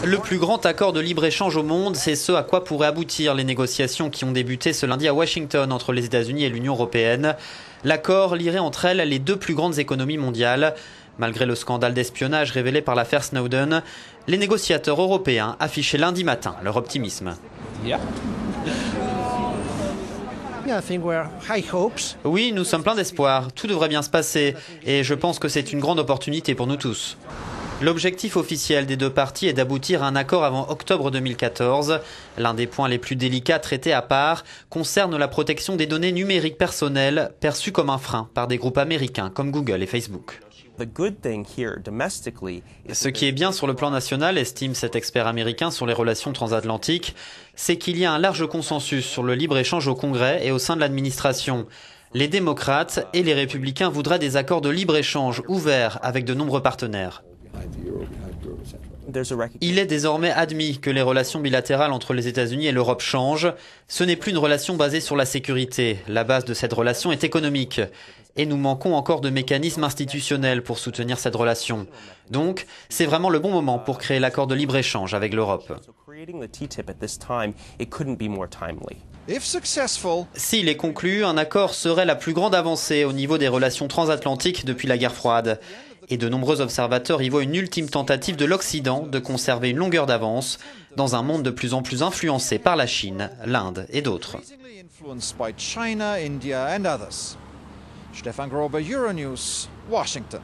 Le plus grand accord de libre-échange au monde, c'est ce à quoi pourraient aboutir les négociations qui ont débuté ce lundi à Washington entre les États-Unis et l'Union européenne. L'accord lierait entre elles les deux plus grandes économies mondiales. Malgré le scandale d'espionnage révélé par l'affaire Snowden, les négociateurs européens affichaient lundi matin leur optimisme. Oui, nous sommes pleins d'espoir, tout devrait bien se passer et je pense que c'est une grande opportunité pour nous tous. L'objectif officiel des deux parties est d'aboutir à un accord avant octobre 2014. L'un des points les plus délicats traités à part concerne la protection des données numériques personnelles perçues comme un frein par des groupes américains comme Google et Facebook. Ce qui est bien sur le plan national, estime cet expert américain sur les relations transatlantiques, c'est qu'il y a un large consensus sur le libre-échange au Congrès et au sein de l'administration. Les démocrates et les républicains voudraient des accords de libre-échange ouverts avec de nombreux partenaires. Il est désormais admis que les relations bilatérales entre les États-Unis et l'Europe changent. Ce n'est plus une relation basée sur la sécurité. La base de cette relation est économique. Et nous manquons encore de mécanismes institutionnels pour soutenir cette relation. Donc, c'est vraiment le bon moment pour créer l'accord de libre-échange avec l'Europe. S'il est conclu, un accord serait la plus grande avancée au niveau des relations transatlantiques depuis la guerre froide. Et de nombreux observateurs y voient une ultime tentative de l'Occident de conserver une longueur d'avance dans un monde de plus en plus influencé par la Chine, l'Inde et d'autres. Stefan Grober, Euronews, Washington.